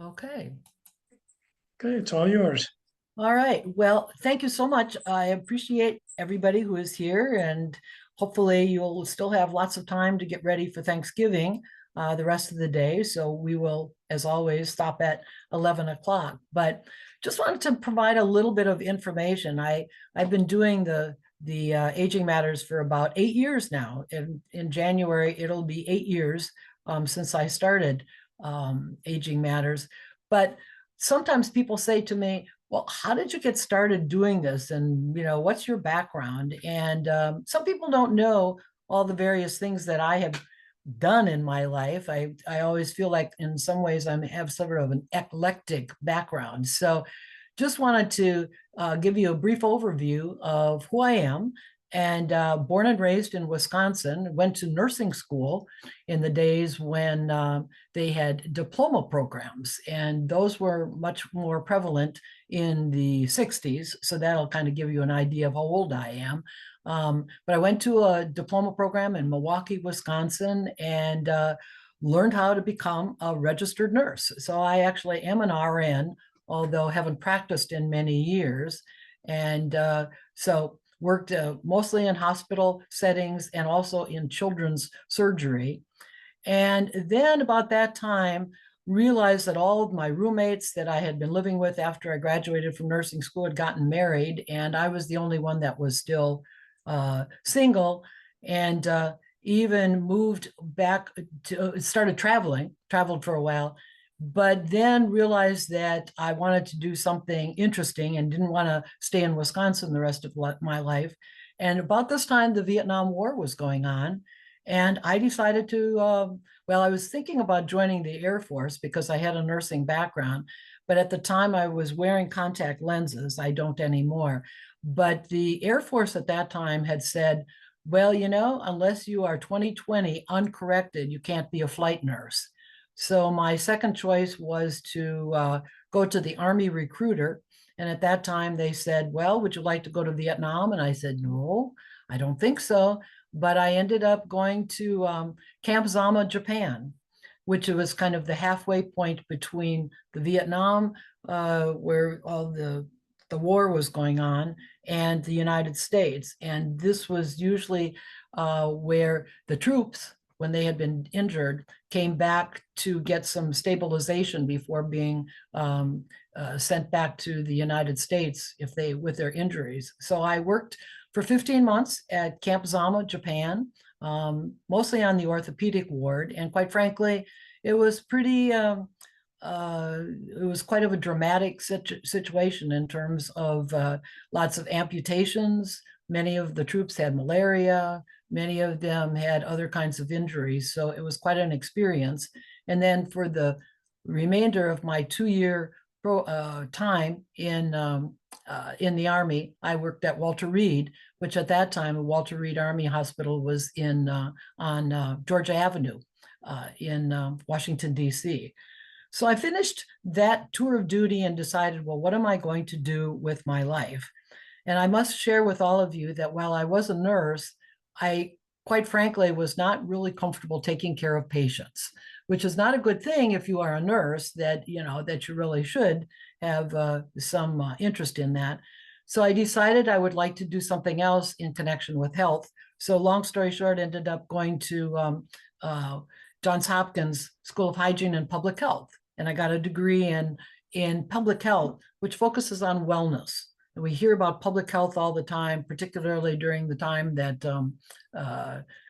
Okay. Okay, it's all yours. All right. Well, thank you so much. I appreciate everybody who is here, and hopefully you'll still have lots of time to get ready for Thanksgiving the rest of the day. So we will, as always, stop at 11 o'clock. But just wanted to provide a little bit of information. I've been doing the Aging Matters for about 8 years now. In January, it'll be 8 years since I started Aging Matters. But sometimes people say to me, well, how did you get started doing this? And, what's your background? And some people don't know all the various things that I have done in my life. I always feel like in some ways I have sort of an eclectic background. So just wanted to give you a brief overview of who I am. And born and raised in Wisconsin, went to nursing school in the days when they had diploma programs, and those were much more prevalent in the 60s. So that'll kind of give you an idea of how old I am. But I went to a diploma program in Milwaukee, Wisconsin, and learned how to become a registered nurse. So I actually am an RN, although haven't practiced in many years. And so worked mostly in hospital settings and also in children's surgery. And then about that time, realized that all of my roommates that I had been living with after I graduated from nursing school had gotten married, and I was the only one that was still single, and even moved back to started traveled for a while, but then realized that I wanted to do something interesting and didn't want to stay in Wisconsin the rest of my life. And about this time, the Vietnam War was going on. And I decided to, I was thinking about joining the Air Force because I had a nursing background. But at the time, I was wearing contact lenses. I don't anymore. But the Air Force at that time had said, well, unless you are 20/20 uncorrected, you can't be a flight nurse. So my second choice was to go to the Army recruiter. And at that time, they said, well, would you like to go to Vietnam? And I said, no, I don't think so. But I ended up going to Camp Zama, Japan, which was kind of the halfway point between the Vietnam, where all the war was going on, and the United States. And this was usually where the troops, when they had been injured, came back to get some stabilization before being sent back to the United States if they with their injuries. So I worked for 15 months at Camp Zama, Japan, mostly on the orthopedic ward. And quite frankly, it was pretty, it was quite of a dramatic situation in terms of lots of amputations. Many of the troops had malaria. Many of them had other kinds of injuries. So it was quite an experience. And then for the remainder of my 2 year time in the Army, I worked at Walter Reed, which at that time, Walter Reed Army Hospital was on Georgia Avenue in Washington, D.C. So I finished that tour of duty and decided, well, what am I going to do with my life? And I must share with all of you that while I was a nurse, I quite frankly was not really comfortable taking care of patients, which is not a good thing if you are a nurse, that you really should have some interest in that. So I decided I would like to do something else in connection with health. So long story short, ended up going to Johns Hopkins School of Hygiene and Public Health. And I got a degree in public health, which focuses on wellness. And we hear about public health all the time, particularly during the time that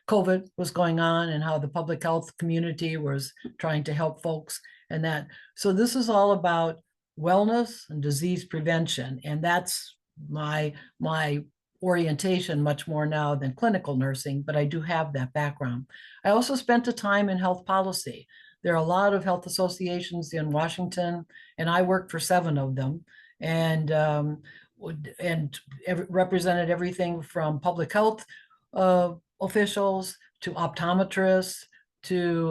COVID was going on, and how the public health community was trying to help folks and that. So this is all about wellness and disease prevention. And that's my orientation much more now than clinical nursing, but I do have that background. I also spent a time in health policy. There are a lot of health associations in Washington, and I worked for 7 of them. And represented everything from public health officials to optometrists to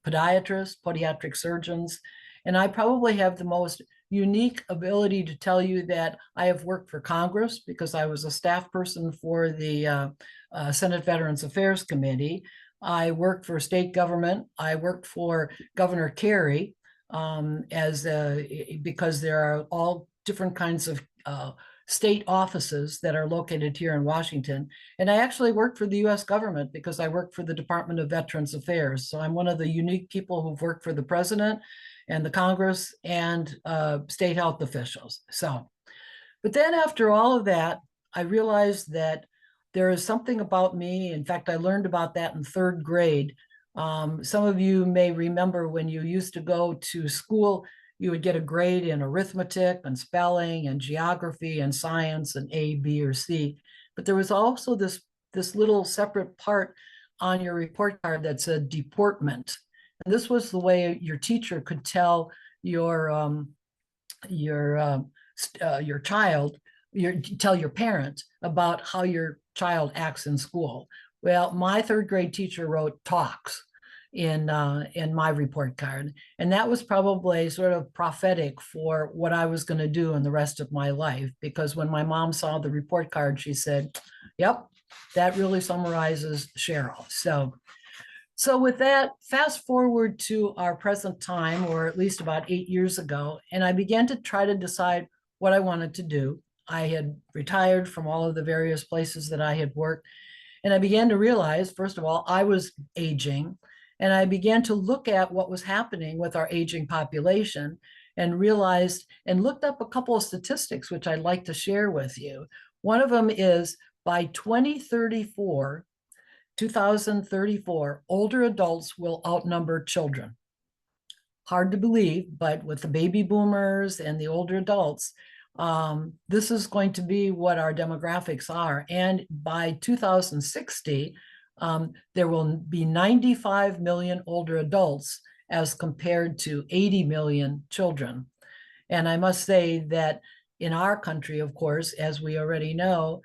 podiatrists, podiatric surgeons. And I probably have the most unique ability to tell you that I have worked for Congress because I was a staff person for the Senate Veterans Affairs Committee. I worked for state government. I worked for Governor Kerry. because there are all different kinds of state offices that are located here in Washington. And I actually work for the US government because I work for the Department of Veterans Affairs. So I'm one of the unique people who've worked for the president and the Congress and state health officials. So, but then after all of that, I realized that there is something about me. In fact, I learned about that in third grade. Some of you may remember when you used to go to school, you would get a grade in arithmetic and spelling and geography and science and A, B, or C. But there was also this little separate part on your report card that said deportment. And this was the way your teacher could tell your child, tell your parent about how your child acts in school. Well, my third grade teacher wrote talks in my report card, and that was probably sort of prophetic for what I was going to do in the rest of my life. Because when my mom saw the report card, she said, "Yep, that really summarizes Cheryl." So with that, fast forward to our present time, or at least about 8 years ago, and I began to try to decide what I wanted to do. I had retired from all of the various places that I had worked, and I began to realize, first of all, I was aging, and I began to look at what was happening with our aging population and realized and looked up a couple of statistics, which I'd like to share with you. One of them is by 2034, older adults will outnumber children. Hard to believe, but with the baby boomers and the older adults, this is going to be what our demographics are. And by 2060, there will be 95 million older adults as compared to 80 million children. And I must say that in our country, of course, as we already know,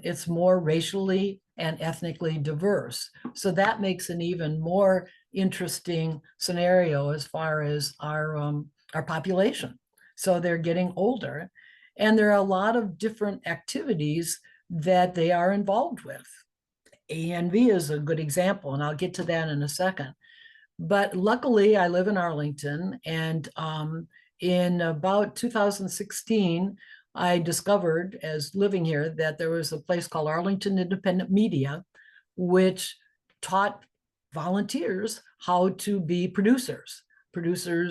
it's more racially and ethnically diverse. So that makes an even more interesting scenario as far as our population. So they're getting older, and there are a lot of different activities that they are involved with. ANV is a good example, and I'll get to that in a second. But luckily, I live in Arlington, and in about 2016, I discovered, as living here, that there was a place called Arlington Independent Media, which taught volunteers how to be producers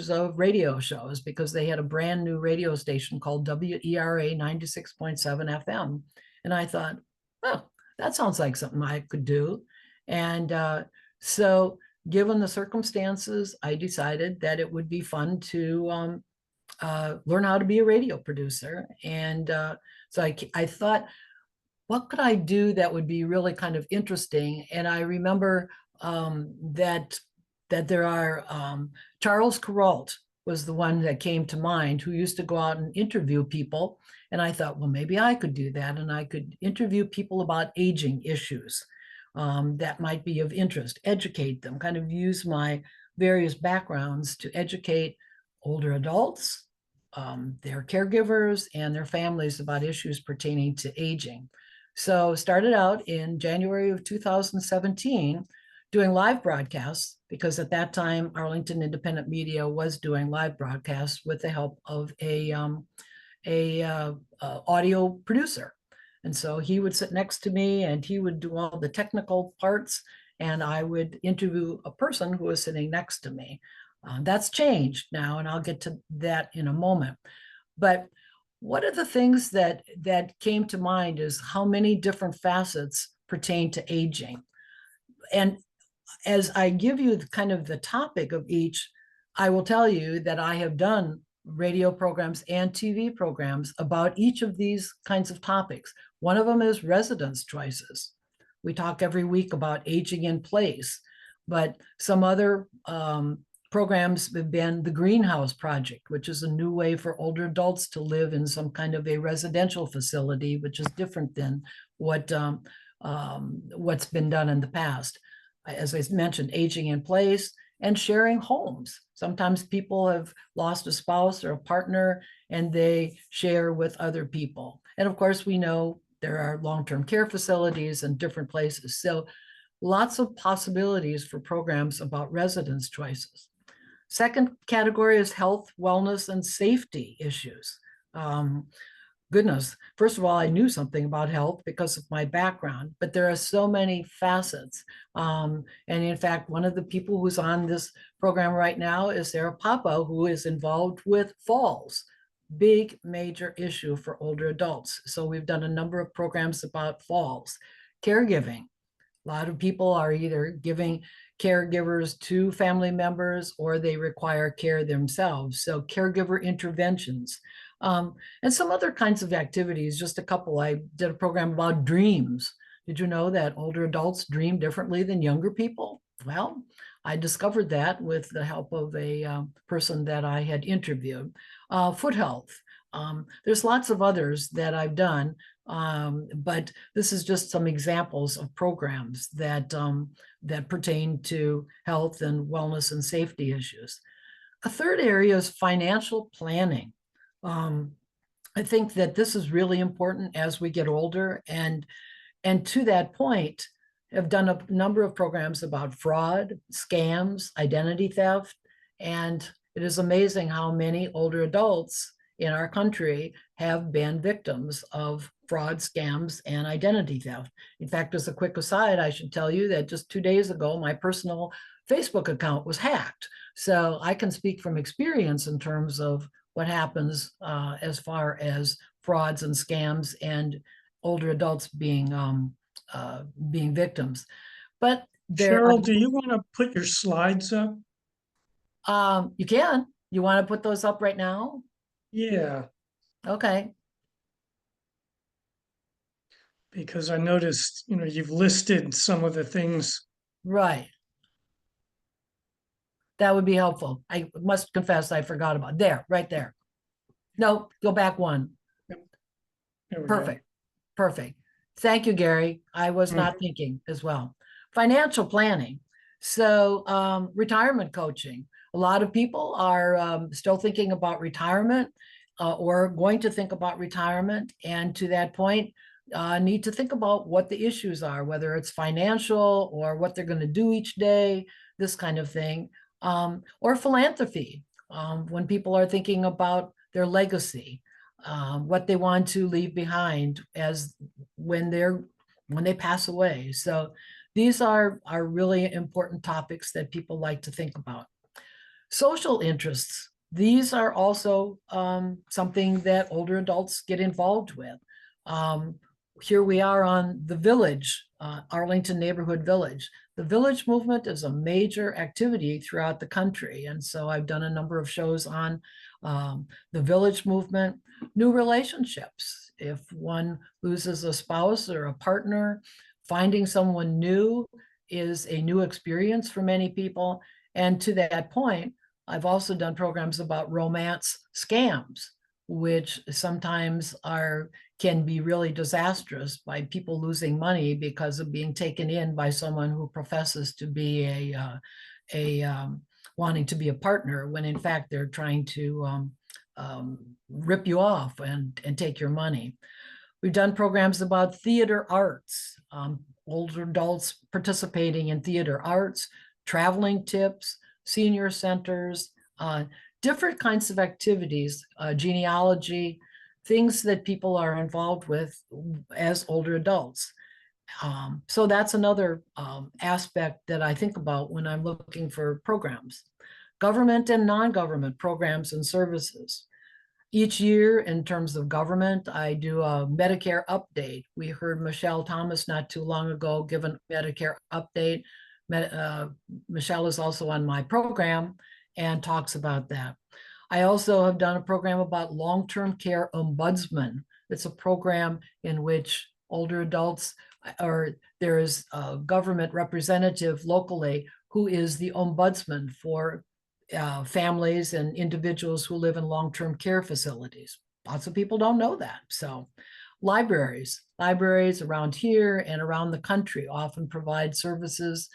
of radio shows, because they had a brand new radio station called WERA 96.7 FM. And I thought, oh, that sounds like something I could do. And so given the circumstances, I decided that it would be fun to learn how to be a radio producer. And so I thought, what could I do that would be really kind of interesting? And I remember that there are, Charles Kuralt was the one that came to mind, who used to go out and interview people. And I thought, well, maybe I could do that. And I could interview people about aging issues that might be of interest, educate them, kind of use my various backgrounds to educate older adults, their caregivers, and their families about issues pertaining to aging. So started out in January of 2017 doing live broadcasts, because at that time, Arlington Independent Media was doing live broadcasts with the help of a audio producer. And so he would sit next to me and he would do all the technical parts, and I would interview a person who was sitting next to me. That's changed now, and I'll get to that in a moment. But one of the things that came to mind is how many different facets pertain to aging. And as I give you kind of the topic of each, I will tell you that I have done radio programs and TV programs about each of these kinds of topics. One of them is residence choices. We talk every week about aging in place, but some other programs have been the Greenhouse Project, which is a new way for older adults to live in some kind of a residential facility, which is different than what's been done in the past. As I mentioned, aging in place and sharing homes. Sometimes people have lost a spouse or a partner, and they share with other people. And of course, we know there are long-term care facilities and different places. So lots of possibilities for programs about residence choices. Second category is health, wellness, and safety issues. Um, Goodness, first of all, I knew something about health because of my background, but there are so many facets. And in fact, one of the people who's on this program right now is Sarah Papa, who is involved with falls, big major issue for older adults. So we've done a number of programs about falls, caregiving. A lot of people are either giving caregivers to family members or they require care themselves. So caregiver interventions, and some other kinds of activities, just a couple. I did a program about dreams. Did you know that older adults dream differently than younger people? Well, I discovered that with the help of a person that I had interviewed. Foot health. There's lots of others that I've done, but this is just some examples of programs that pertain to health and wellness and safety issues. A third area is financial planning. Um, I think that this is really important as we get older, and to that point, have done a number of programs about fraud, scams, identity theft, and it is amazing how many older adults in our country have been victims of fraud, scams, and identity theft. In fact, as a quick aside, I should tell you that just 2 days ago, my personal Facebook account was hacked. So I can speak from experience in terms of what happens as far as frauds and scams and older adults being victims. But there Cheryl, do you want to put your slides up? you can. You want to put those up right now? Yeah, Okay. because I noticed, you've listed some of the things. Right. That would be helpful. I must confess I forgot about there, right there. No, go back one. There we go. Perfect. Perfect. Thank you, Gary. I was not thinking as well. Financial planning. So retirement coaching. A lot of people are still thinking about retirement or going to think about retirement. And to that point, need to think about what the issues are, whether it's financial or what they're going to do each day, this kind of thing. Or philanthropy, when people are thinking about their legacy, what they want to leave behind as when they pass away. So these are really important topics that people like to think about. Social interests. These are also something that older adults get involved with. Here we are on the Village, Arlington Neighborhood Village. The Village movement is a major activity throughout the country. And so I've done a number of shows on the Village movement, new relationships. If one loses a spouse or a partner, finding someone new is a new experience for many people. And to that point, I've also done programs about romance scams, which sometimes can be really disastrous by people losing money because of being taken in by someone who professes to be wanting to be a partner when in fact they're trying to rip you off and take your money. We've done programs about theater arts, older adults participating in theater arts, traveling tips, senior centers, different kinds of activities, genealogy, things that people are involved with as older adults. So that's another aspect that I think about when I'm looking for programs. Government and non-government programs and services. Each year, in terms of government, I do a Medicare update. We heard Michelle Thomas not too long ago give a Medicare update. Michelle is also on my program and talks about that. I also have done a program about long-term care ombudsman. It's a program in which older adults, or there is a government representative locally who is the ombudsman for families and individuals who live in long-term care facilities. Lots of people don't know that. So libraries around here and around the country often provide services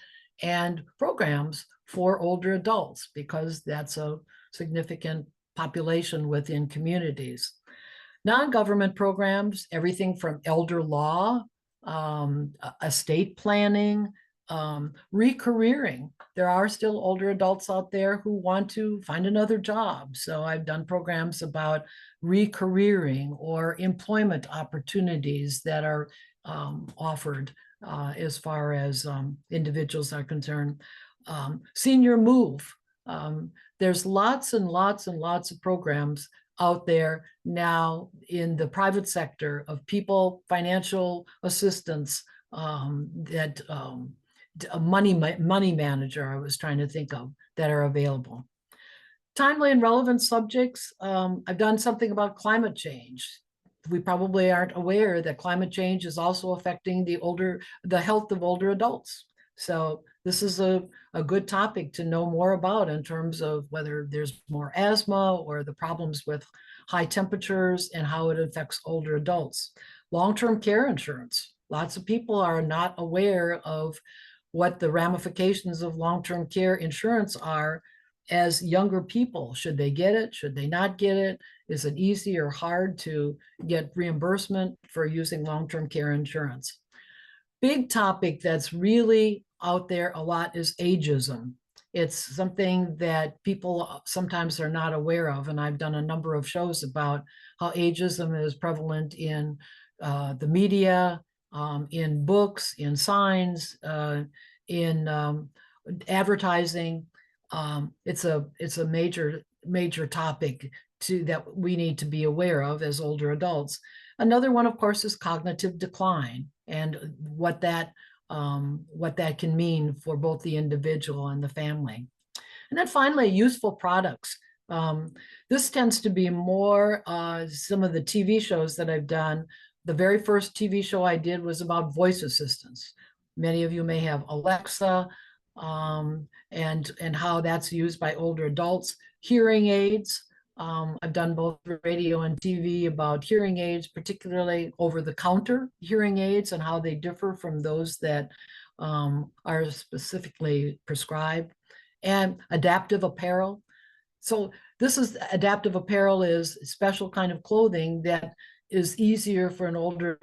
and programs for older adults because that's a significant population within communities. Non-government programs, everything from elder law, estate planning, Recareering. There are still older adults out there who want to find another job. So I've done programs about recareering or employment opportunities that are offered as far as individuals are concerned. Senior move. There's lots and lots and lots of programs out there now in the private sector of people, financial assistance, that a money manager I was trying to think of that are available. Timely and relevant subjects. I've done something about climate change. We probably aren't aware that climate change is also affecting the health of older adults. So this is a good topic to know more about in terms of whether there's more asthma or the problems with high temperatures and how it affects older adults. Long-term care insurance. Lots of people are not aware of what the ramifications of long-term care insurance are as younger people. Should they get it? Should they not get it? Is it easy or hard to get reimbursement for using long-term care insurance? Big topic that's really out there a lot is ageism. It's something that people sometimes are not aware of, and I've done a number of shows about how ageism is prevalent in the media, in books, in signs, in advertising. It's a major topic that we need to be aware of as older adults. Another one, of course, is cognitive decline and what that can mean for both the individual and the family. And then finally, useful products. This tends to be more some of the TV shows that I've done. The very first TV show I did was about voice assistants. Many of you may have Alexa, and how that's used by older adults. Hearing aids. I've done both radio and TV about hearing aids, particularly over-the-counter hearing aids and how they differ from those that are specifically prescribed. And adaptive apparel. So adaptive apparel is a special kind of clothing that is easier for an older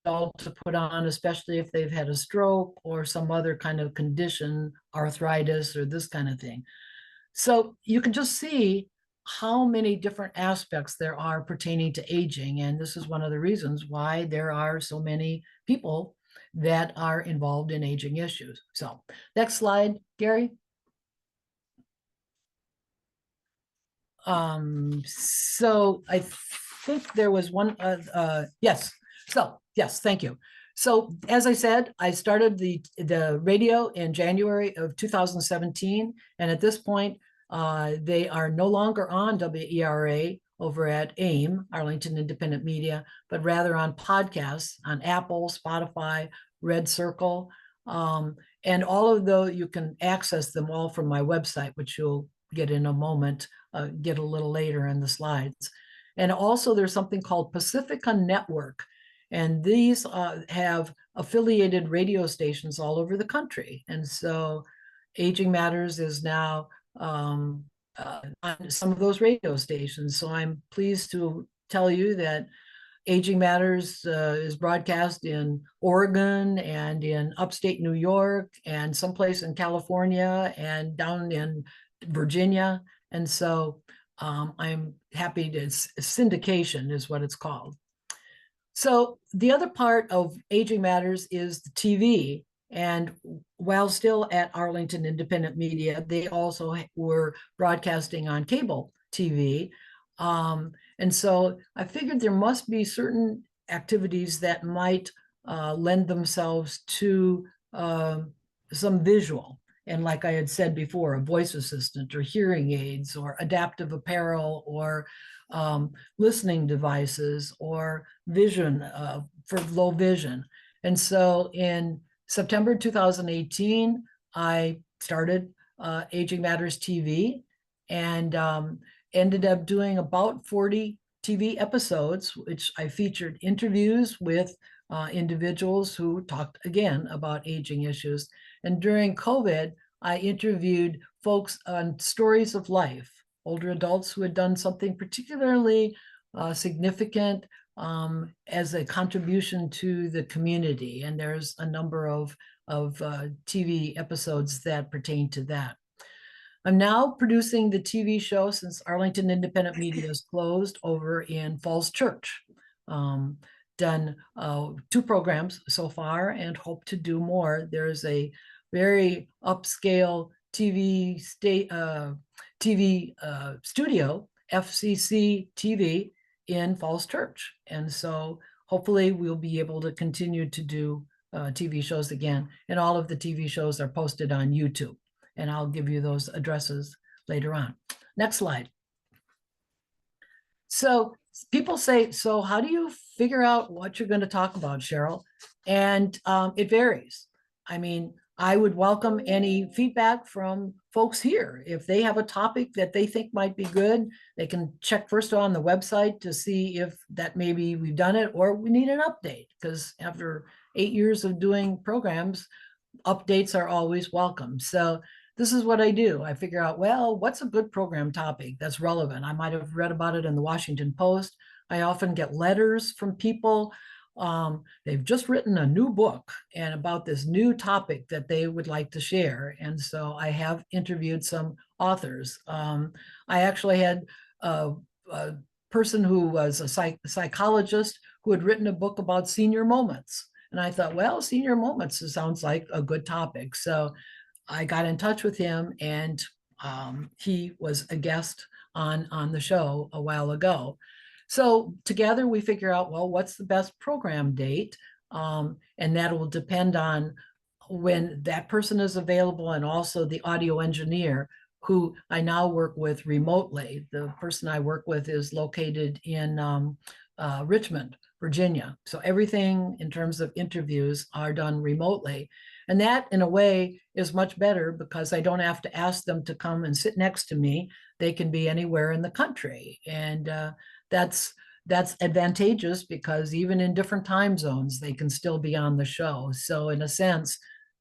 adult to put on, especially if they've had a stroke or some other kind of condition, arthritis or this kind of thing. So you can just see how many different aspects there are pertaining to aging. And this is one of the reasons why there are so many people that are involved in aging issues. So next slide, Gary. So I think there was one, yes. So yes, thank you. So as I said, I started the radio in January of 2017. And at this point, they are no longer on WERA over at AIM, Arlington Independent Media, but rather on podcasts on Apple, Spotify, Red Circle. And all of those, you can access them all from my website, which you'll get in a moment, get a little later in the slides. And also there's something called Pacifica Network. And these have affiliated radio stations all over the country. And so Aging Matters is now on some of those radio stations. So I'm pleased to tell you that Aging Matters is broadcast in Oregon and in upstate New York and someplace in California and down in Virginia. And so I'm happy to, syndication is what it's called. So the other part of Aging Matters is the TV. And while still at Arlington Independent Media, they also were broadcasting on cable TV. And so I figured there must be certain activities that might lend themselves to some visual. And like I had said before, a voice assistant or hearing aids or adaptive apparel or listening devices or vision for low vision. And so in September 2018, I started Aging Matters TV and ended up doing about 40 TV episodes, which I featured interviews with individuals who talked again about aging issues. And during COVID, I interviewed folks on stories of life, older adults who had done something particularly significant as a contribution to the community. And there's a number of TV episodes that pertain to that. I'm now producing the TV show since Arlington Independent Media is closed over in Falls Church. Done 2 programs so far and hope to do more. There's a very upscale TV studio, FCC TV in Falls Church. And so hopefully we'll be able to continue to do TV shows again. And all of the TV shows are posted on YouTube. And I'll give you those addresses later on. Next slide. So people say, so how do you figure out what you're going to talk about, Cheryl? And it varies. I mean, I would welcome any feedback from folks here. If they have a topic that they think might be good, they can check first on the website to see if that maybe we've done it or we need an update, because after 8 years of doing programs, updates are always welcome. So this is what I do. I figure out, well, what's a good program topic that's relevant? I might have read about it in the Washington Post. I often get letters from people. They've just written a new book and about this new topic that they would like to share. And so I have interviewed some authors. I actually had a person who was a psychologist who had written a book about senior moments. And I thought, well, senior moments sounds like a good topic. So I got in touch with him, and he was a guest on the show a while ago. So together we figure out, well, what's the best program date? And that will depend on when that person is available, and also the audio engineer who I now work with remotely. The person I work with is located in Richmond, Virginia. So everything in terms of interviews are done remotely. And that, in a way, is much better because I don't have to ask them to come and sit next to me. They can be anywhere in the country. And that's advantageous because even in different time zones, they can still be on the show. So in a sense,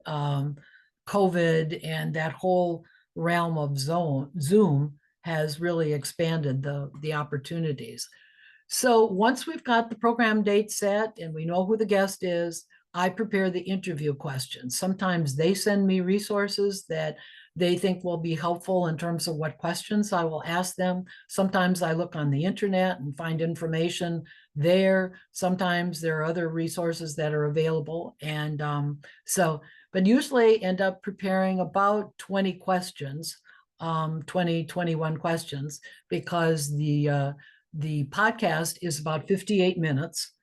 COVID and that whole realm of Zoom has really expanded the opportunities. So once we've got the program date set and we know who the guest is, I prepare the interview questions. Sometimes they send me resources that they think will be helpful in terms of what questions I will ask them. Sometimes I look on the internet and find information there. Sometimes there are other resources that are available. And but usually end up preparing about 20 questions, 20, 21 questions, because the podcast is about 58 minutes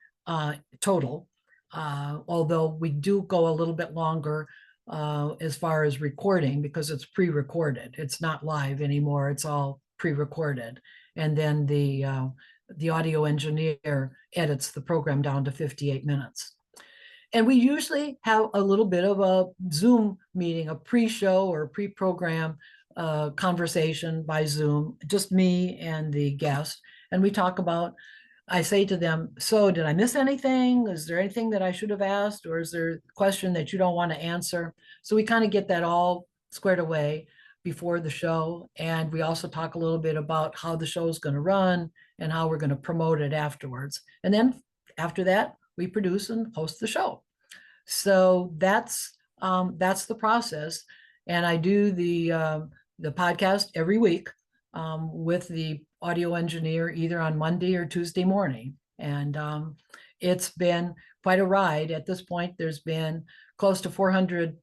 total. Although we do go a little bit longer as far as recording because it's pre-recorded. It's not live anymore. It's all pre-recorded. And then the audio engineer edits the program down to 58 minutes. And we usually have a little bit of a Zoom meeting, a pre-show or pre-program conversation by Zoom, just me and the guest. And we talk about, I say to them, so did I miss anything? Is there anything that I should have asked? Or is there a question that you don't want to answer? So we kind of get that all squared away before the show. And we also talk a little bit about how the show is going to run and how we're going to promote it afterwards. And then after that, we produce and host the show. So that's the process. And I do the podcast every week with the audio engineer either on Monday or Tuesday morning. And it's been quite a ride. At this point, there's been close to 400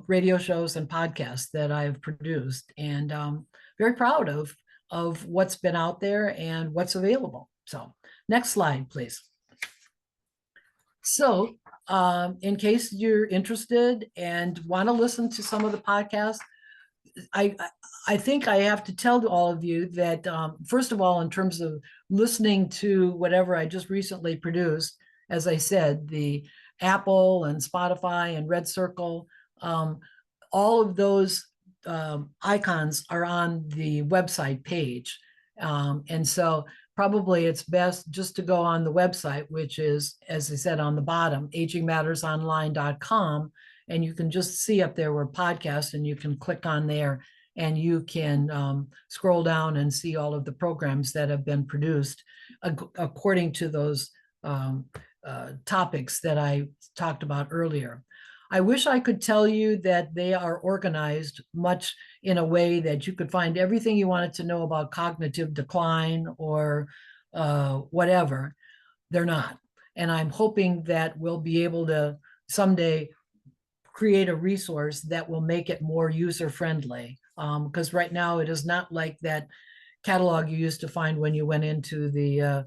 radio shows and podcasts that I've produced, and very proud of what's been out there and what's available. So next slide, please. So in case you're interested and want to listen to some of the podcasts, I think I have to tell all of you that, first of all, in terms of listening to whatever I just recently produced, as I said, the Apple and Spotify and Red Circle, all of those icons are on the website page. And so probably it's best just to go on the website, which is, as I said, on the bottom, agingmattersonline.com. And you can just see up there where podcasts, and you can click on there and you can scroll down and see all of the programs that have been produced according to those topics that I talked about earlier. I wish I could tell you that they are organized much in a way that you could find everything you wanted to know about cognitive decline or whatever. They're not. And I'm hoping that we'll be able to someday create a resource that will make it more user-friendly. Because right now it is not like that catalog you used to find when you went into the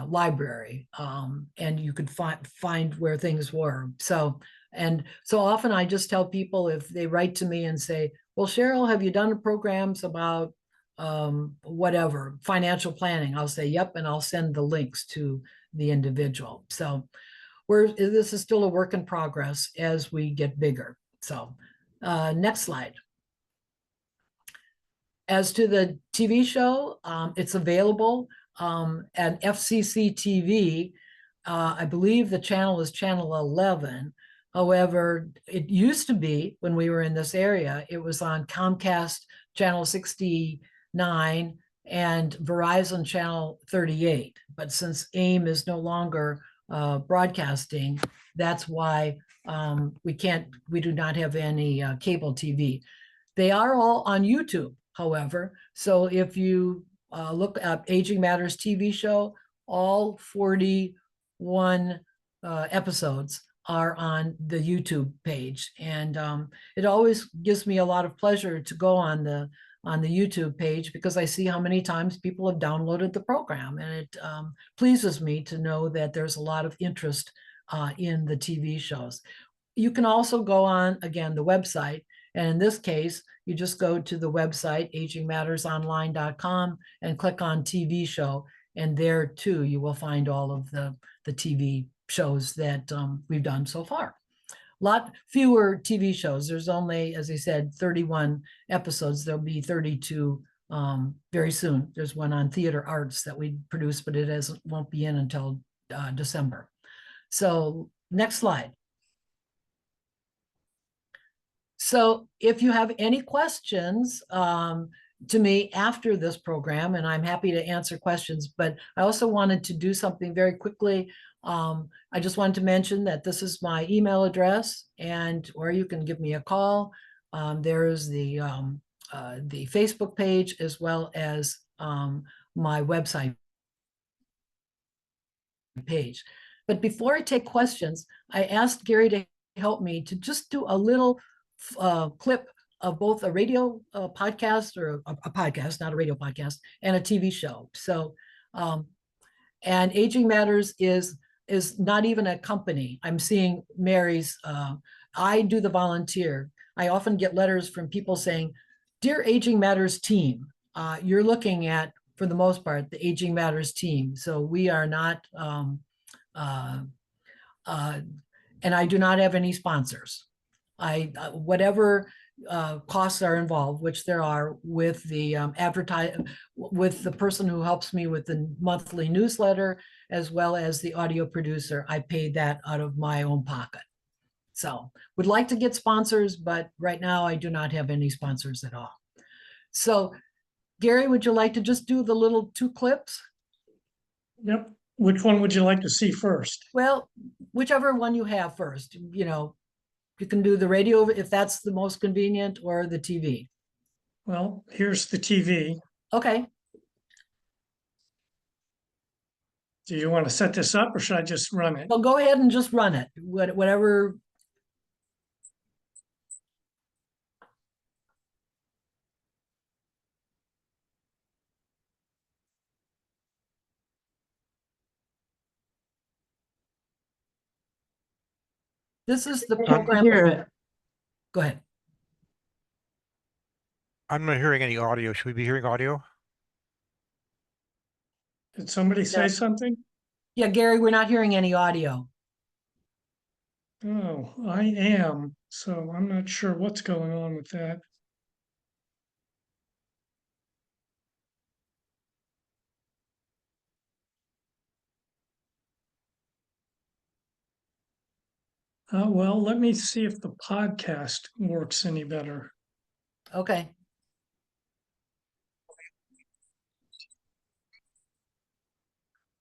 library, and you could find where things were. And so often I just tell people, if they write to me and say, well, Cheryl, have you done programs about whatever, financial planning? I'll say, yep, and I'll send the links to the individual. So this is still a work in progress as we get bigger. So next slide. As to the TV show, it's available at FCC TV. I believe the channel is channel 11. However, it used to be, when we were in this area, it was on Comcast channel 69 and Verizon channel 38. But since AIM is no longer broadcasting, that's why we do not have any cable TV. They are all on YouTube, however. So if you look up Aging Matters TV show, all 41 episodes are on the YouTube page. And it always gives me a lot of pleasure to go on the YouTube page, because I see how many times people have downloaded the program. And it pleases me to know that there's a lot of interest in the TV shows. You can also go on, again, the website. And in this case, you just go to the website, agingmattersonline.com, and click on TV show. And there too, you will find all of the TV shows that we've done so far. A lot fewer TV shows. There's only, as I said, 31 episodes. There'll be 32 very soon. There's one on theater arts that we produced, but it won't be in until December. So next slide. So if you have any questions to me after this program, and I'm happy to answer questions, but I also wanted to do something very quickly. I just wanted to mention that this is my email address, or you can give me a call. There is the Facebook page, as well as my website page. But before I take questions, I asked Gary to help me to just do a little clip of both a radio podcast, or a podcast, not a radio podcast, and a TV show. So, and Aging Matters is not even a company. I'm seeing Mary's, I do the volunteer. I often get letters from people saying, "Dear Aging Matters team," you're looking at, for the most part, the Aging Matters team. So we are not, and I do not have any sponsors. Whatever costs are involved, which there are, with the with the person who helps me with the monthly newsletter, as well as the audio producer, I paid that out of my own pocket. So would like to get sponsors, but right now I do not have any sponsors at all. So Gary, would you like to just do the little 2 clips? Yep. Which one would you like to see first? Well, whichever one you have first. You can do the radio if that's the most convenient, or the TV. Well, here's the TV. Okay. Do you want to set this up, or should I just run it? Well, go ahead and just run it. Whatever. This is the program. Hear it. Go ahead. I'm not hearing any audio. Should we be hearing audio? Did somebody say Yes. something? Yeah, Gary, we're not hearing any audio. Oh, I am. So I'm not sure what's going on with that. Well, let me see if the podcast works any better. Okay.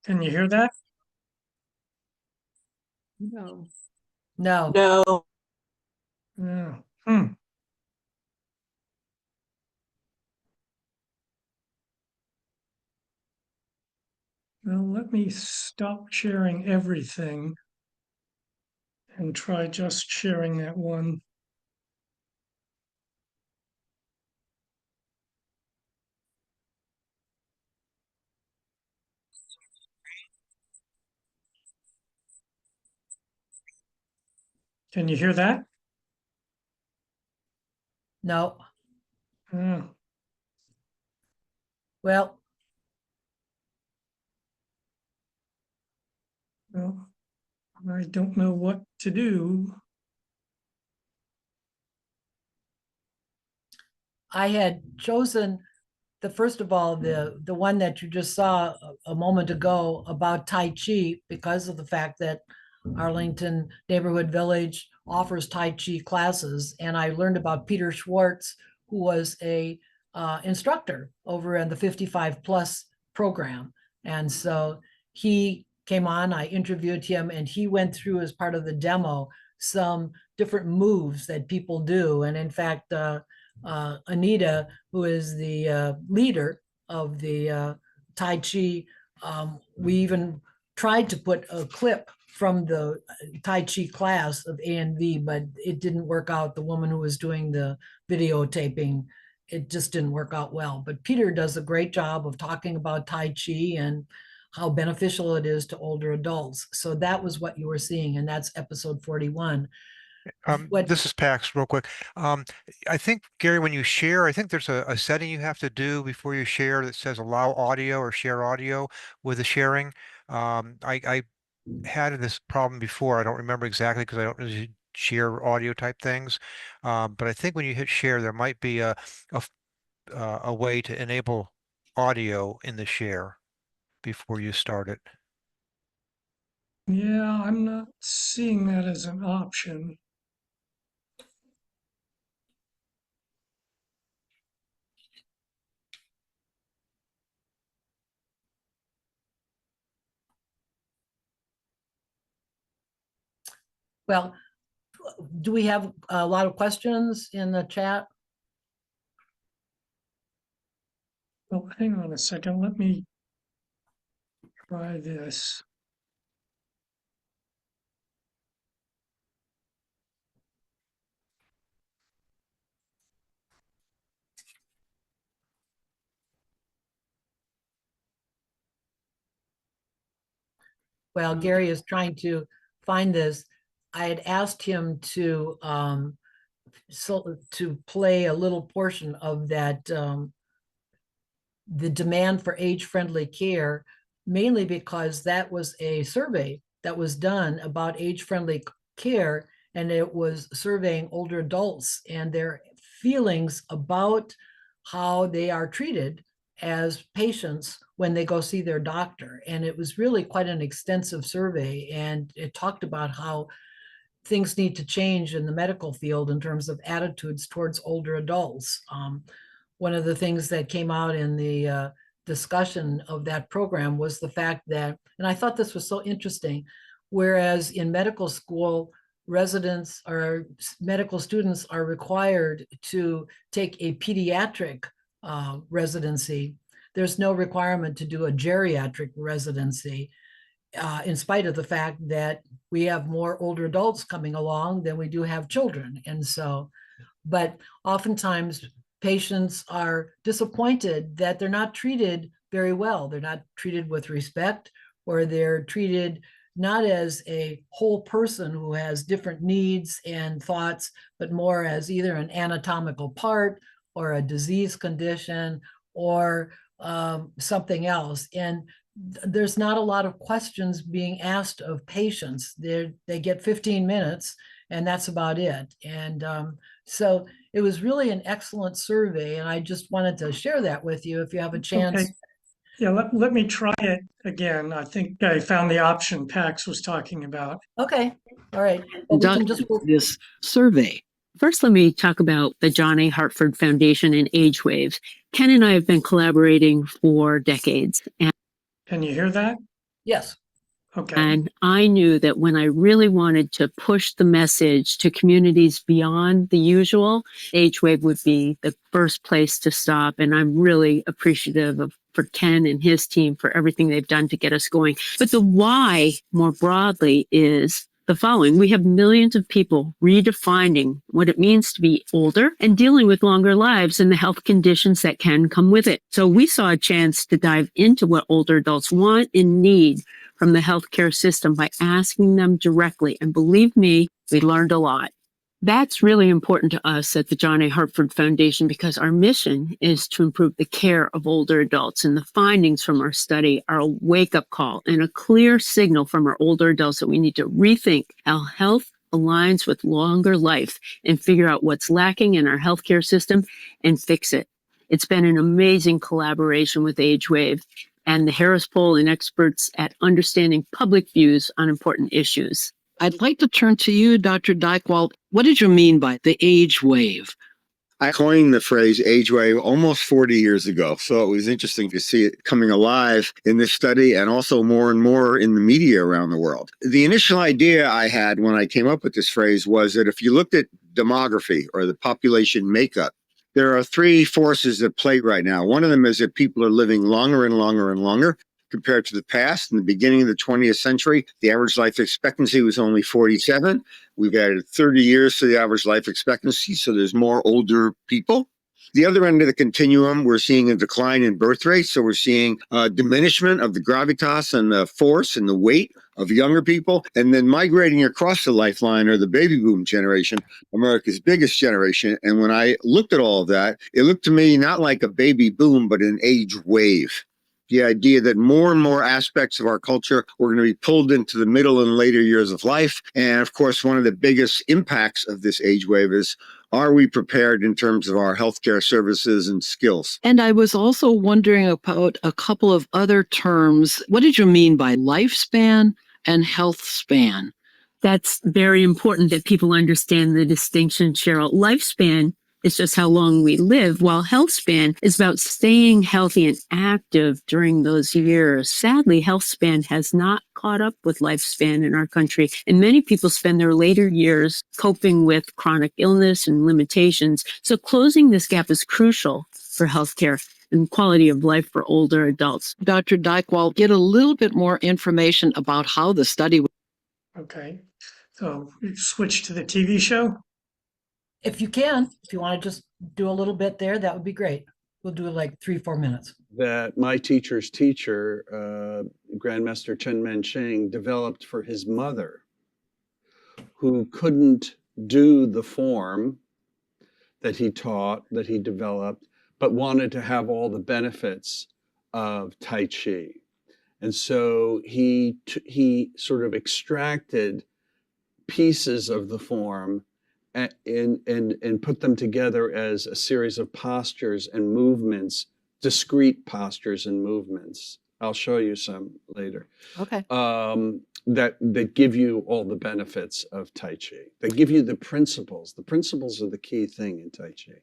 Can you hear that? No. No. No. Yeah. Hmm. Well, let me stop sharing everything and try just sharing that one. Can you hear that? No, Yeah. well, Well, I don't know what to do. I had chosen first of all, the one that you just saw a moment ago about Tai Chi, because of the fact that Arlington Neighborhood Village offers Tai Chi classes. And I learned about Peter Schwartz, who was a instructor over in the 55 plus program. And so he came on, I interviewed him, and he went through, as part of the demo, some different moves that people do. And in fact, Anita, who is the leader of the Tai Chi, we even tried to put a clip from the Tai Chi class of A&V, but it didn't work out. The woman who was doing the videotaping, it just didn't work out well. But Peter does a great job of talking about Tai Chi and how beneficial it is to older adults. So that was what you were seeing, and that's episode 41. What This is Pax, real quick. I think, Gary, when you share, I think there's a setting you have to do before you share that says allow audio or share audio with the sharing. I had this problem before. I don't remember exactly because I don't really share audio type things. But I think when you hit share, there might be a, a way to enable audio in the share before you start it. Yeah, I'm not seeing that as an option. Well, do we have a lot of questions in the chat? Oh, hang on a second. Let me try this. Well, Gary is trying to find this. I had asked him to to play a little portion of that the demand for age-friendly care, mainly because that was a survey that was done about age-friendly care, and it was surveying older adults and their feelings about how they are treated as patients when they go see their doctor. And it was really quite an extensive survey, and it talked about how things need to change in the medical field in terms of attitudes towards older adults. One of the things that came out in the discussion of that program was the fact that, and I thought this was so interesting, whereas in medical school, residents or medical students are required to take a pediatric residency, there's no requirement to do a geriatric residency, in spite of the fact that we have more older adults coming along than we do have children. And so, but oftentimes patients are disappointed that they're not treated very well. They're not treated with respect, or they're treated not as a whole person who has different needs and thoughts, but more as either an anatomical part or a disease condition or something else. And there's not a lot of questions being asked of patients. They get 15 minutes and that's about it. And so it was really an excellent survey, and I just wanted to share that with you if you have a chance. Okay. Yeah, let me try it again. I think I found the option Pax was talking about. Okay, all right. Well, we can just this survey. First, let me talk about the John A. Hartford Foundation and Age Waves. Ken and I have been collaborating for decades. And Can you hear that? yes. Okay. And I knew that when I really wanted to push the message to communities beyond the usual, Age-Wave would be the first place to stop. And I'm really appreciative of for Ken and his team for everything they've done to get us going. But the why more broadly is the following. We have millions of people redefining what it means to be older and dealing with longer lives and the health conditions that can come with it. So we saw a chance to dive into what older adults want and need from the healthcare system by asking them directly. And believe me, we learned a lot. That's really important to us at the John A. Hartford Foundation because our mission is to improve the care of older adults. And the findings from our study are a wake-up call and a clear signal from our older adults that we need to rethink how health aligns with longer life and figure out what's lacking in our healthcare system and fix it. It's been an amazing collaboration with Age-Wave and the Harris Poll and experts at understanding public views on important issues. I'd like to turn to you, Dr. Dykewald. What did you mean by the age wave? I coined the phrase age wave almost 40 years ago. So it was interesting to see it coming alive in this study and also more and more in the media around the world. The initial idea I had when I came up with this phrase was that if you looked at demography or the population makeup, there are three forces at play right now. One of them is that people are living longer and longer and longer compared to the past. In the beginning of the 20th century, the average life expectancy was only 47. We've added 30 years to the average life expectancy, so there's more older people. The other end of the continuum, we're seeing a decline in birth rates. So we're seeing a diminishment of the gravitas and the force and the weight of younger people. And then migrating across the lifeline are the baby boom generation, America's biggest generation. And when I looked at all of that, it looked to me not like a baby boom, but an age wave. The idea that more and more aspects of our culture were going to be pulled into the middle and later years of life. And of course, one of the biggest impacts of this age wave is, are we prepared in terms of our healthcare services and skills? And I was also wondering about a couple of other terms. What did you mean by lifespan and health span? That's very important that people understand the distinction, Cheryl. Lifespan is just how long we live, while health span is about staying healthy and active during those years. Sadly, health span has not caught up with lifespan in our country, and many people spend their later years coping with chronic illness and limitations. So closing this gap is crucial for healthcare and quality of life for older adults. Dr. Dykewald, get a little bit more information about how the study. Okay. So we switch to the TV show. If you want to just do a little bit there, that would be great. We'll do like 3-4 minutes. That my teacher's teacher, Grandmaster Chen Mancheng, developed for his mother, who couldn't do the form that he taught, that he developed, but wanted to have all the benefits of Tai Chi. And so he sort of extracted pieces of the form and put them together as a series of postures and movements, discrete postures and movements. I'll show you some later. Okay. That give you all the benefits of Tai Chi. They give you the principles. The principles are the key thing in Tai Chi.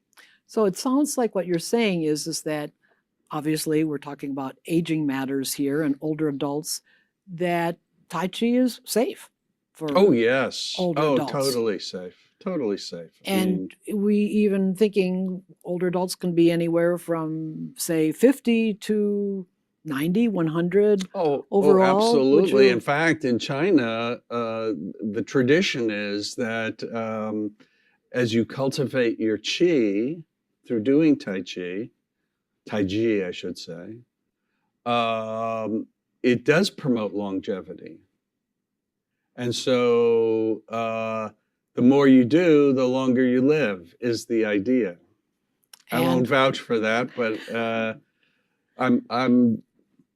So it sounds like what you're saying is that obviously we're talking about aging matters here and older adults, that Tai Chi is safe for Oh, yes. older adults. Totally safe. Totally safe. And we even thinking older adults can be anywhere from, say, 50 to 90, 100 overall. Oh, absolutely. In fact, in China, the tradition is that as you cultivate your qi through doing Tai Chi, I should say, it does promote longevity. And so the more you do, the longer you live is the idea. I won't vouch for that, but I'm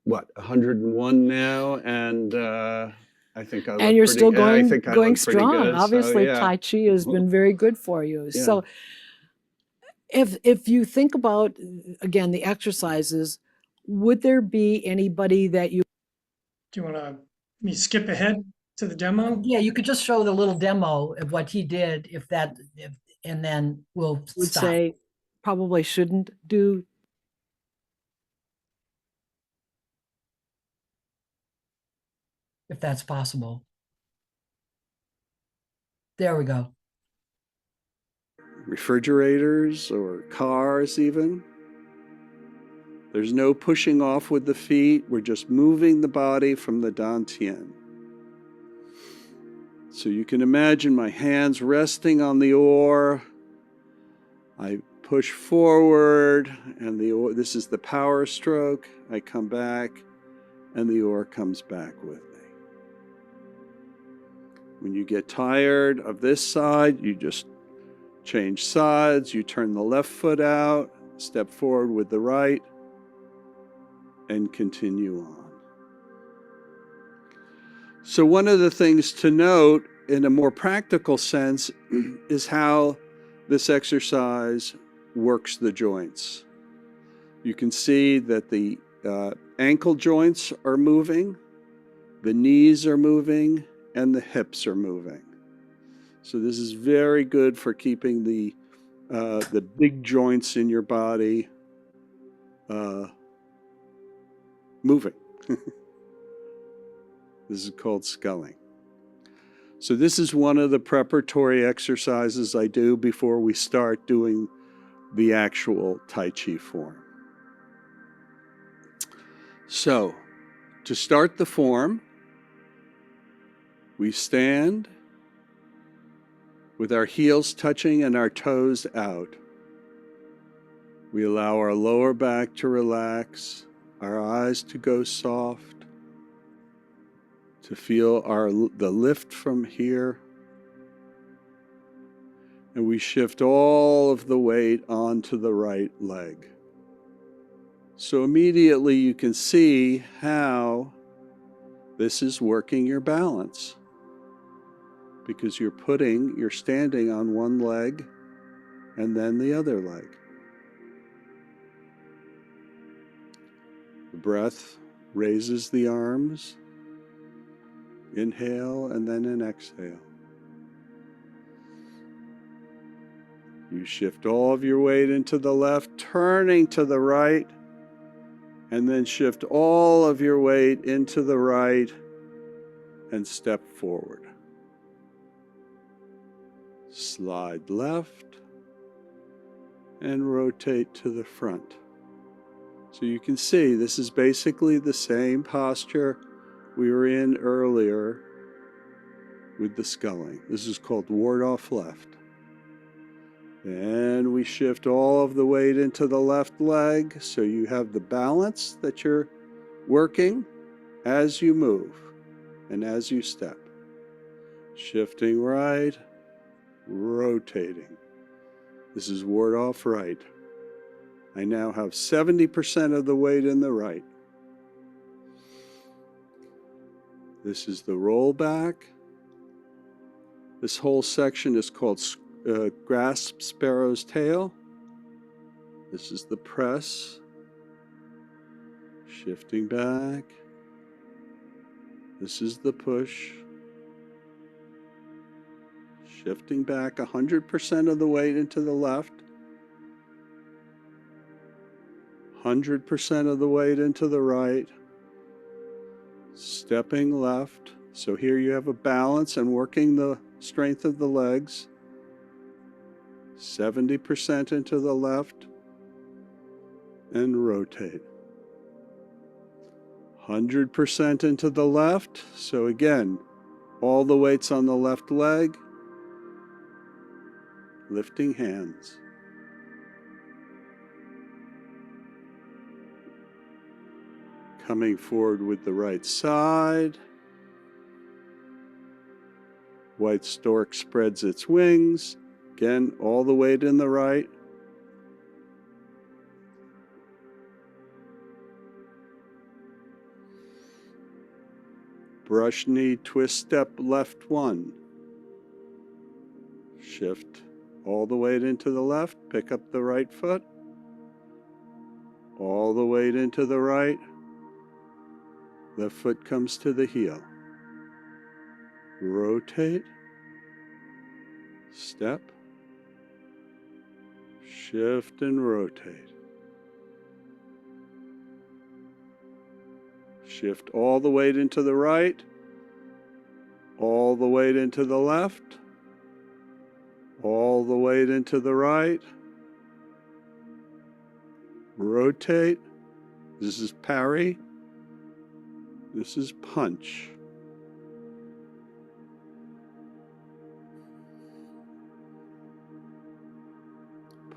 what, 101 now, and I think I look and you're pretty, still going, I think I going look pretty strong. good, Obviously, so, yeah. Tai Chi has been very good for you. Yeah. So if you think about, again, the exercises, would there be anybody that you Do you want to me skip ahead to the demo? Yeah, you could just show the little demo of what he did, and then we'll would stop. say probably shouldn't do? if that's possible. There we go. Refrigerators or cars even. There's no pushing off with the feet. We're just moving the body from the dantian. So you can imagine my hands resting on the oar. I push forward, and the oar, this is the power stroke. I come back, and the oar comes back with me. When you get tired of this side, you just change sides. You turn the left foot out, step forward with the right, and continue on. So one of the things to note in a more practical sense is how this exercise works the joints. You can see that the ankle joints are moving, the knees are moving, and the hips are moving. So this is very good for keeping the big joints in your body moving. This is called sculling. So this is one of the preparatory exercises I do before we start doing the actual Tai Chi form. So to start the form, we stand with our heels touching and our toes out. We allow our lower back to relax, our eyes to go soft, to feel the lift from here. And we shift all of the weight onto the right leg. So immediately you can see how this is working your balance, because you're standing on one leg and then the other leg. The breath raises the arms. Inhale and then an exhale. You shift all of your weight into the left, turning to the right, and then shift all of your weight into the right and step forward. Slide left and rotate to the front. So you can see this is basically the same posture we were in earlier with the sculling. This is called ward off left. And we shift all of the weight into the left leg so you have the balance that you're working as you move and as you step. Shifting right, rotating. This is ward off right. I now have 70% of the weight in the right. This is the roll back. This whole section is called grasp sparrow's tail. This is the press. Shifting back. This is the push. Shifting back 100% of the weight into the left. 100% of the weight into the right. Stepping left. So here you have a balance and working the strength of the legs. 70% into the left and rotate. 100% into the left. So again, all the weight's on the left leg. Lifting hands. Coming forward with the right side. White stork spreads its wings. Again, all the weight in the right. Brush knee, twist step left one. Shift all the weight into the left, pick up the right foot. All the weight into the right. Left foot comes to the heel. Rotate. Step. Shift and rotate. Shift all the weight into the right. all the weight into the left, all the weight into the right. Rotate. This is parry. This is punch.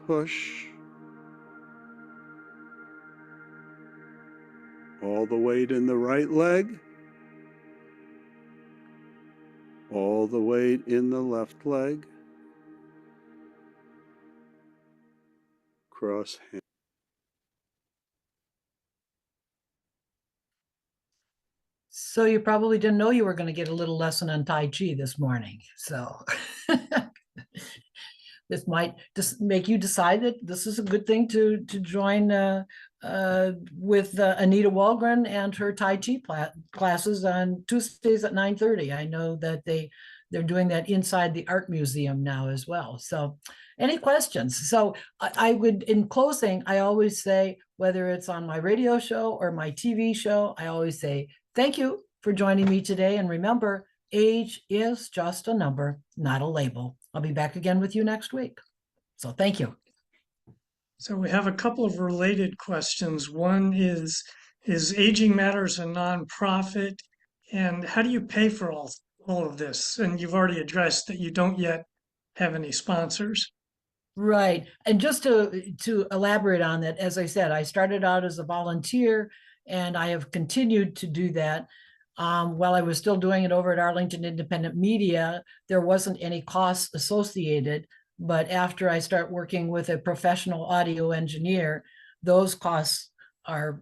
Push. All the weight in the right leg. All the weight in the left leg. Cross hand. So you probably didn't know you were going to get a little lesson on Tai Chi this morning. So this might just make you decide that this is a good thing to join with Anita Walgren and her Tai Chi classes on Tuesdays at 9:30. I know that they're doing that inside the art museum now as well. So any questions? So I would, in closing, I always say, whether it's on my radio show or my TV show, I always say, thank you for joining me today. And remember, age is just a number, not a label. I'll be back again with you next week. So thank you. So we have a couple of related questions. One is Aging Matters a nonprofit? And how do you pay for all of this? And you've already addressed that you don't yet have any sponsors. Right. And just to elaborate on that, as I said, I started out as a volunteer and I have continued to do that. While I was still doing it over at Arlington Independent Media, there wasn't any costs associated. But after I start working with a professional audio engineer, those costs are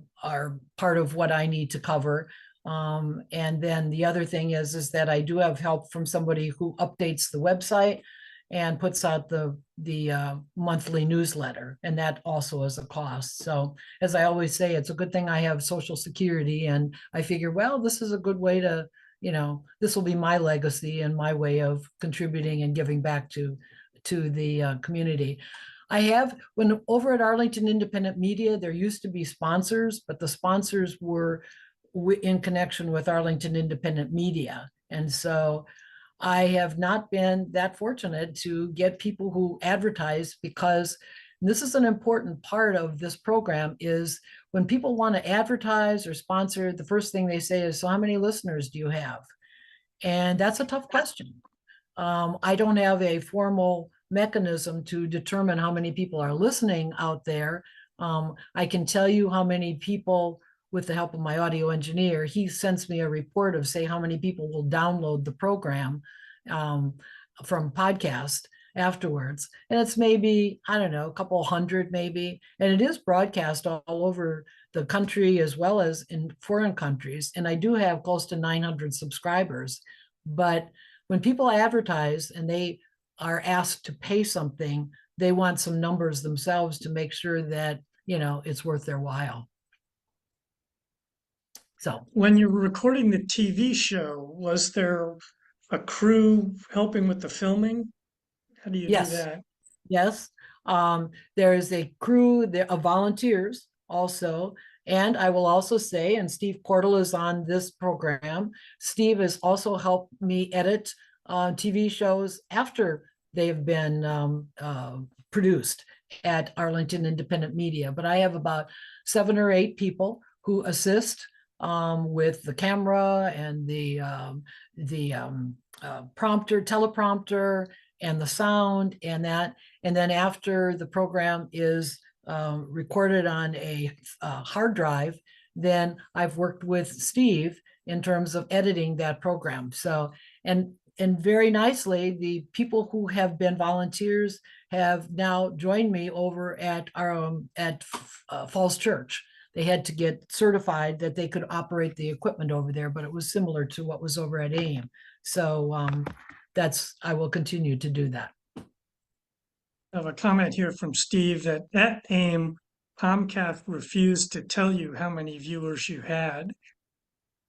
part of what I need to cover. And then the other thing is that I do have help from somebody who updates the website and puts out the monthly newsletter, and that also is a cost. So as I always say, it's a good thing I have Social Security, and I figure, well, this is a good way to, this will be my legacy and my way of contributing and giving back to the community. I have, when over at Arlington Independent Media, there used to be sponsors, but the sponsors were in connection with Arlington Independent Media. And so I have not been that fortunate to get people who advertise, because this is an important part of this program, is when people want to advertise or sponsor, the first thing they say is, so how many listeners do you have? And that's a tough question. I don't have a formal mechanism to determine how many people are listening out there. I can tell you how many people, with the help of my audio engineer, he sends me a report of, say, how many people will download the program from podcast afterwards. And it's maybe, I don't know, a couple hundred maybe. And it is broadcast all over the country as well as in foreign countries. And I do have close to 900 subscribers. But when people advertise and they are asked to pay something, they want some numbers themselves to make sure that, it's worth their while. So when you were recording the TV show, was there a crew helping with the filming? How do you do that? Yes. There is a crew of volunteers also. And I will also say, and Steve Cordell is on this program, Steve has also helped me edit TV shows after they have been produced at Arlington Independent Media. But I have about 7 or 8 people who assist with the camera and the teleprompter, and the sound and that. And then after the program is recorded on a hard drive, then I've worked with Steve in terms of editing that program. So, and very nicely, the people who have been volunteers have now joined me over at our Falls Church. They had to get certified that they could operate the equipment over there, but it was similar to what was over at AIM. So I will continue to do that. I have a comment here from Steve that at AIM, Comcast refused to tell you how many viewers you had.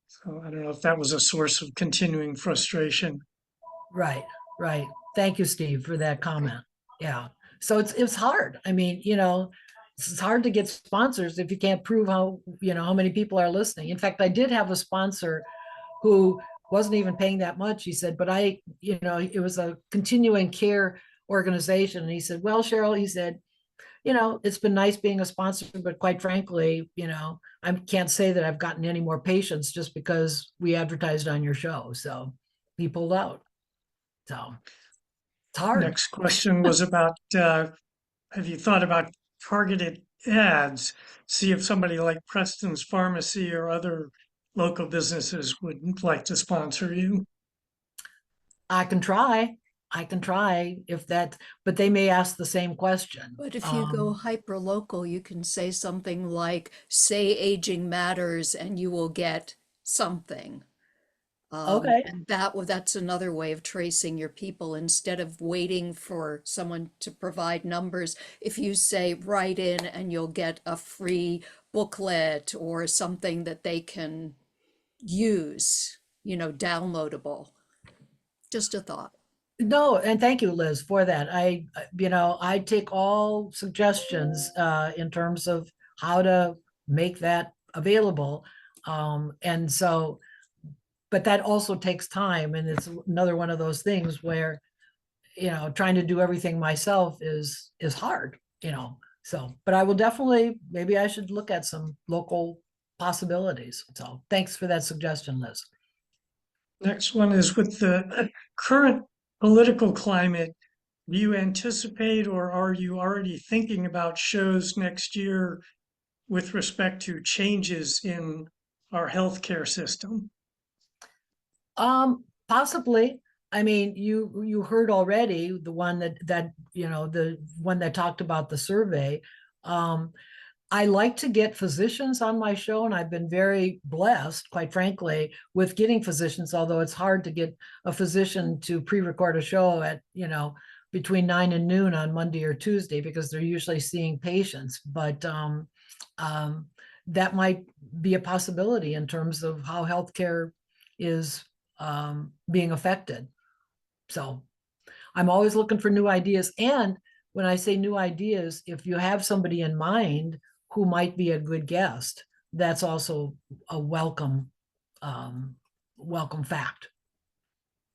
So I don't know if that was a source of continuing frustration. Right. Thank you, Steve, for that comment. Yeah. So it's hard. I mean, it's hard to get sponsors if you can't prove how many people are listening. In fact, I did have a sponsor who wasn't even paying that much. He said, but it was a continuing care organization. And he said, well, Cheryl, he said, it's been nice being a sponsor, but quite frankly, I can't say that I've gotten any more patients just because we advertised on your show. So he pulled out. So it's hard. Next question was about, have you thought about targeted ads? See if somebody like Preston's Pharmacy or other local businesses would like to sponsor you. I can try. If that, but they may ask the same question. But if you go hyper local, you can say something like, say aging matters, and you will get something. Okay. And that's another way of tracing your people instead of waiting for someone to provide numbers. If you say write in and you'll get a free booklet or something that they can use, downloadable. Just a thought. No, and thank you, Liz, for that. I take all suggestions in terms of how to make that available. And so, but that also takes time, and it's another one of those things where, trying to do everything myself is hard, So, but I will definitely, maybe I should look at some local possibilities. So thanks for that suggestion, Liz. Next one is with the current political climate, do you anticipate or are you already thinking about shows next year with respect to changes in our healthcare system? Possibly. I mean, you heard already the one the one that talked about the survey. I like to get physicians on my show, and I've been very blessed, quite frankly, with getting physicians, although it's hard to get a physician to pre-record a show at, between 9 and noon on Monday or Tuesday, because they're usually seeing patients. But that might be a possibility in terms of how healthcare is being affected. So I'm always looking for new ideas. And when I say new ideas, if you have somebody in mind who might be a good guest, that's also a welcome fact.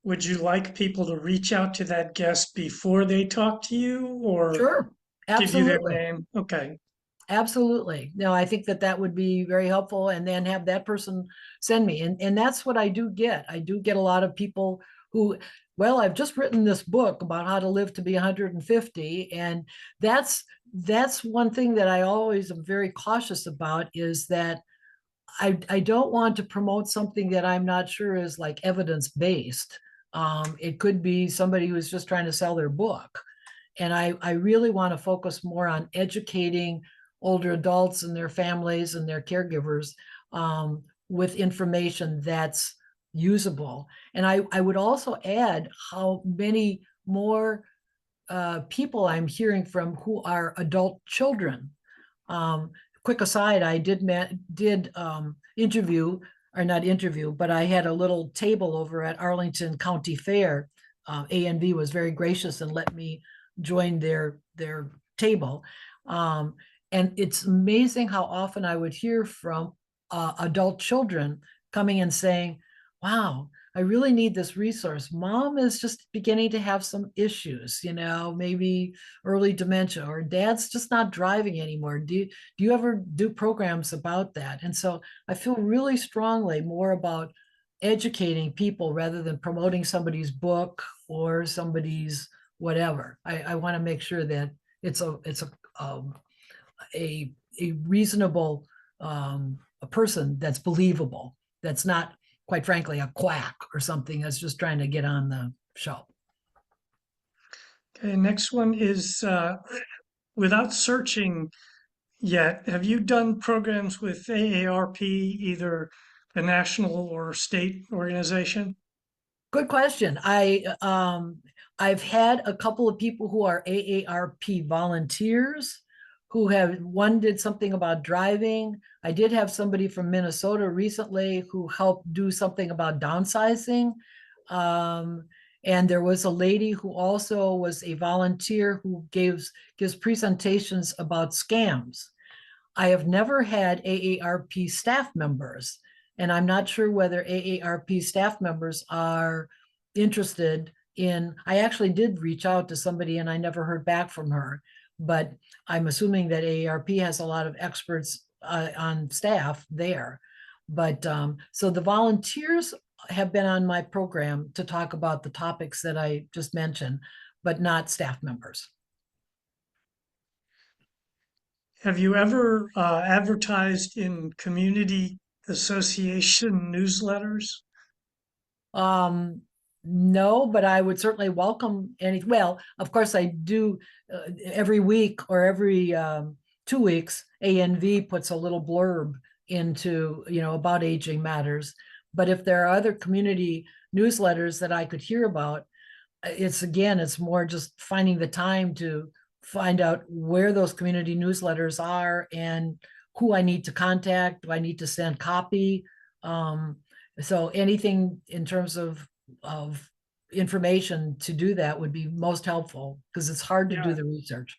Would you like people to reach out to that guest before they talk to you or Sure, give you their absolutely. name? Okay. Absolutely. No, I think that would be very helpful, and then have that person send me. And that's what I do get. I do get a lot of people who, well, I've just written this book about how to live to be 150. And that's one thing that I always am very cautious about, is that I don't want to promote something that I'm not sure is like evidence-based. It could be somebody who's just trying to sell their book. And I really want to focus more on educating older adults and their families and their caregivers with information that's usable. And I would also add how many more people I'm hearing from who are adult children. Quick aside, I did interview, or not interview, but I had a little table over at Arlington County Fair. ANV was very gracious and let me join their table. And it's amazing how often I would hear from adult children coming and saying, wow, I really need this resource. Mom is just beginning to have some issues, maybe early dementia, or dad's just not driving anymore. Do you ever do programs about that? And so I feel really strongly more about educating people rather than promoting somebody's book or somebody's whatever. I want to make sure that it's a reasonable a person that's believable, that's not, quite frankly, a quack or something that's just trying to get on the show. Okay, next one is without searching yet, have you done programs with AARP, either the national or state organization? Good question. I've had a couple of people who are AARP volunteers who one did something about driving. I did have somebody from Minnesota recently who helped do something about downsizing. And there was a lady who also was a volunteer who gives presentations about scams. I have never had AARP staff members. And I'm not sure whether AARP staff members are interested in, I actually did reach out to somebody and I never heard back from her, but I'm assuming that AARP has a lot of experts on staff there. But so the volunteers have been on my program to talk about the topics that I just mentioned, but not staff members. Have you ever advertised in community association newsletters? No, but I would certainly welcome any, well, of course I do every week or every 2 weeks, ANV puts a little blurb into, about aging matters. But if there are other community newsletters that I could hear about, it's more just finding the time to find out where those community newsletters are and who I need to contact. Do I need to send copy? So anything in terms of information to do that would be most helpful because it's hard to do Yeah. the research.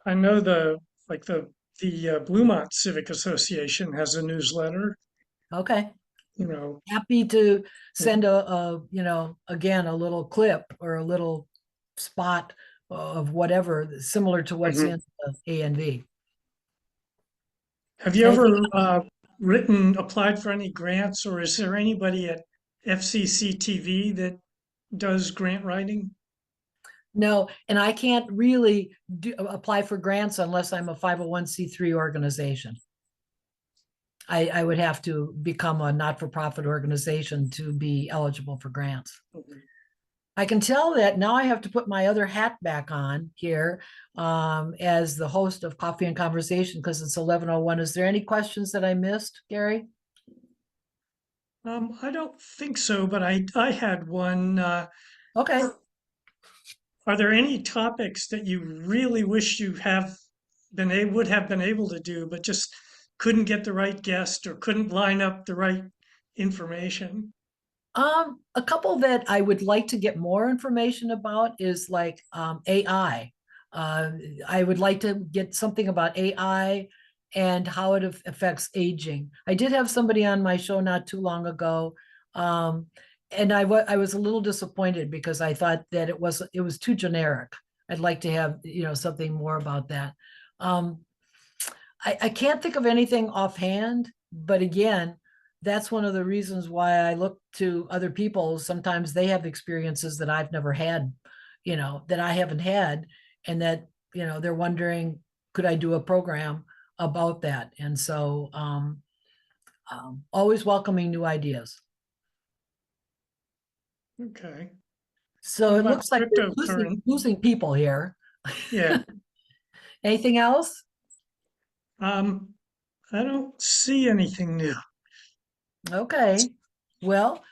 I know the Bluemont Civic Association has a newsletter. Okay. Happy to send again, a little clip or a little spot of whatever similar to what's in the ANV. Have you ever applied for any grants, or is there anybody at FCC TV that does grant writing? No, and I can't really apply for grants unless I'm a 501c3 organization. I would have to become a not-for-profit organization to be eligible for grants. I can tell that now I have to put my other hat back on here as the host of Coffee and Conversation because it's 11:01. Is there any questions that I missed, Gary? I don't think so, but I had one. Okay. Are there any topics that you really wish you would have been able to do, but just couldn't get the right guest or couldn't line up the right information? A couple that I would like to get more information about is like AI. I would like to get something about AI and how it affects aging. I did have somebody on my show not too long ago, and I was a little disappointed because I thought that it was too generic. I'd like to have something more about that. I can't think of anything offhand, but again, that's one of the reasons why I look to other people. Sometimes they have experiences that I've never had, that I haven't had, and that, they're wondering, could I do a program about that? And so always welcoming new ideas. Okay. So What it about looks like we're losing people here. Yeah. Anything else? I don't see anything new. Okay. Well,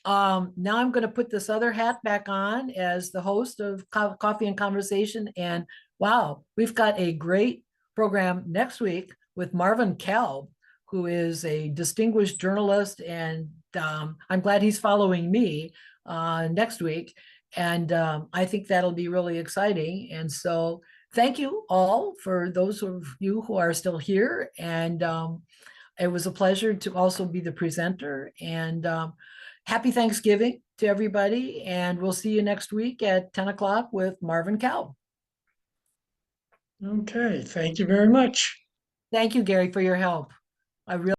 now I'm going to put this other hat back on as the host of Coffee and Conversation. And wow, we've got a great program next week with Marvin Kalb, who is a distinguished journalist. And I'm glad he's following me next week. And I think that'll be really exciting. And so thank you all for those of you who are still here. And it was a pleasure to also be the presenter, and happy Thanksgiving to everybody. And we'll see you next week at 10 o'clock with Marvin Kalb. Okay, thank you very much. Thank you, Gary, for your help. I really